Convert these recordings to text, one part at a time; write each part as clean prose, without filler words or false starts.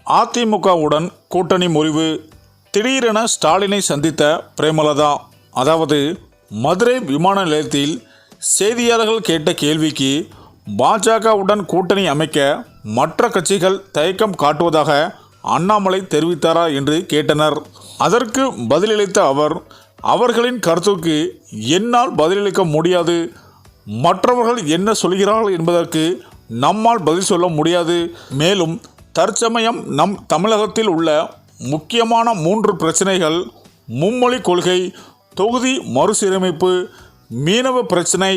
அதிமுகவுடன் கூட்டணி முறிவு. திடீரென ஸ்டாலினை சந்தித்த பிரேமலதா. அதாவது மதுரை விமான நிலையத்தில் செய்தியாளர்கள் கேட்ட கேள்விக்கு பாஜகவுடன் கூட்டணி அமைக்க மற்ற கட்சிகள் தயக்கம் காட்டுவதாக அண்ணாமலை தெரிவித்தாரா என்று கேட்டனர். அதற்கு பதிலளித்த அவர், அவர்களின் கருத்துக்கு என்னால் பதிலளிக்க முடியாது. மற்றவர்கள் என்ன சொல்கிறார்கள் என்பதற்கு நம்மால் பதில் சொல்ல முடியாது. மேலும் தற்சமயம் நம் தமிழகத்தில் உள்ள முக்கியமான 3 பிரச்சனைகள் மும்மொழி கொள்கை, தொகுதி மறுசீரமைப்பு, மீனவ பிரச்சனை.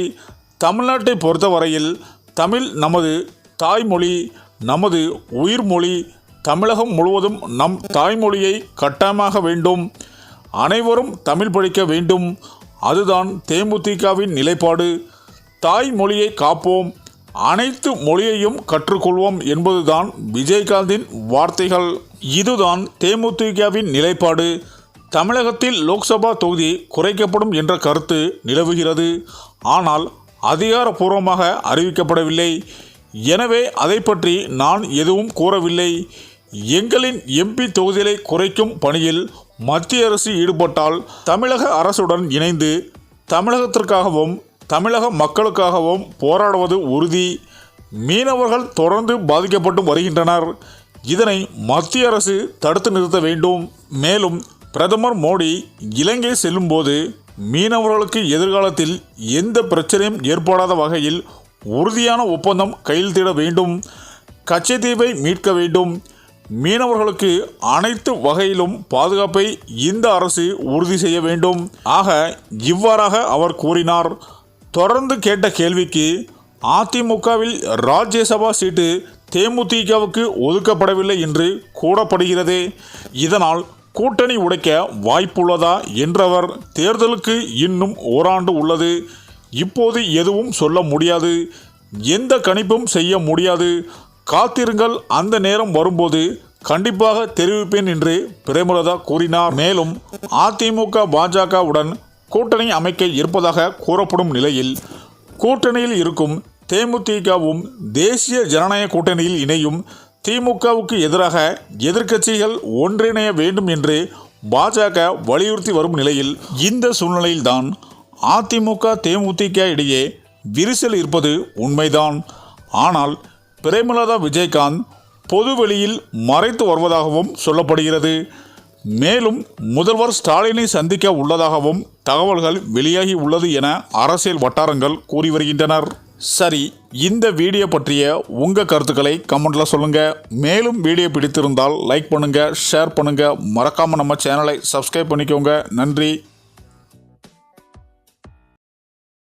தமிழ்நாட்டை பொறுத்தவரையில் தமிழ் நமது தாய்மொழி, நமது உயிர்மொழி. தமிழகம் முழுவதும் நம் தாய்மொழியை கட்டாயமாக வேண்டும். அனைவரும் தமிழ் படிக்க வேண்டும். அதுதான் தேமுதிகவின் நிலைப்பாடு. தாய்மொழியை காப்போம், அனைத்து மொழியையும் கற்றுக்கொள்வோம் என்பதுதான் விஜயகாந்தின் வார்த்தைகள். இதுதான் தேமுதிகவின் நிலைப்பாடு. தமிழகத்தில் லோக்சபா தொகுதி குறைக்கப்படும் என்ற கருத்து நிலவுகிறது. ஆனால் அதிகாரப்பூர்வமாக அறிவிக்கப்படவில்லை. எனவே அதை பற்றி நான் எதுவும் கூறவில்லை. எங்களின் எம்பி தொகுதிகளை குறைக்கும் பணியில் மத்திய அரசு ஈடுபட்டால் தமிழக அரசுடன் இணைந்து தமிழகத்திற்காகவும் தமிழக மக்களுக்காகவும் போராடுவது உறுதி. மீனவர்கள் தொடர்ந்து பாதிக்கப்பட்டு வருகின்றனர். இதனை மத்திய அரசு தடுத்து நிறுத்த வேண்டும். மேலும் பிரதமர் மோடி இலங்கை செல்லும்போது மீனவர்களுக்கு எதிர்காலத்தில் எந்த பிரச்சனையும் ஏற்படாத வகையில் உறுதியான ஒப்பந்தம் கையெழுத்திட வேண்டும். கச்சத்தீவை மீட்க வேண்டும். மீனவர்களுக்கு அனைத்து வகையிலும் பாதுகாப்பை இந்த அரசு உறுதி செய்ய வேண்டும். ஆக இவ்வாறாக அவர் கூறினார். தொடர்ந்து கேட்ட கேள்விக்கு அதிமுகவில் ராஜ்யசபா சீட்டு தேமுதிகவுக்கு ஒதுக்கப்படவில்லை என்று கூறப்படுகிறது. இதனால் கூட்டணி உடைக்க வாய்ப்புள்ளதா என்றவர், தேர்தலுக்கு இன்னும் ஓராண்டு உள்ளது. இப்போது எதுவும் சொல்ல முடியாது. எந்த கணிப்பும் செய்ய முடியாது. காத்திருங்கள், அந்த நேரம் வரும்போது கண்டிப்பாக தெரிவிப்பேன் என்று பிரேமலதா கூறினார். மேலும் அதிமுக பாஜகவுடன் கூட்டணி அமைக்க இருப்பதாக கூறப்படும் நிலையில் கூட்டணியில் இருக்கும் தேமுதிகவும் தேசிய ஜனநாயக கூட்டணியில் இணையும் திமுகவுக்கு எதிராக எதிர்க்கட்சிகள் ஒன்றிணைய வேண்டும் என்று பாஜக வலியுறுத்தி வரும் நிலையில் இந்த சூழ்நிலையில்தான் அதிமுக தேமுதிக இடையே விரிசல் இருப்பது உண்மைதான். ஆனால் பிரேமலதா விஜயகாந்த் பொதுவெளியில் மறைத்து வருவதாகவும் சொல்லப்படுகிறது. மேலும் முதல்வர் ஸ்டாலினை சந்திக்க உள்ளதாகவும் தகவல்கள் வெளியாகி உள்ளது என அரசியல் வட்டாரங்கள் கூறி வருகின்றனர். சரி, இந்த வீடியோ பற்றிய உங்கள் கருத்துக்களை கமெண்ட்டில் சொல்லுங்கள். மேலும் வீடியோ பிடித்திருந்தால் லைக் பண்ணுங்கள், ஷேர் பண்ணுங்கள். மறக்காமல் நம்ம சேனலை சப்ஸ்கிரைப் பண்ணிக்கோங்க. நன்றி.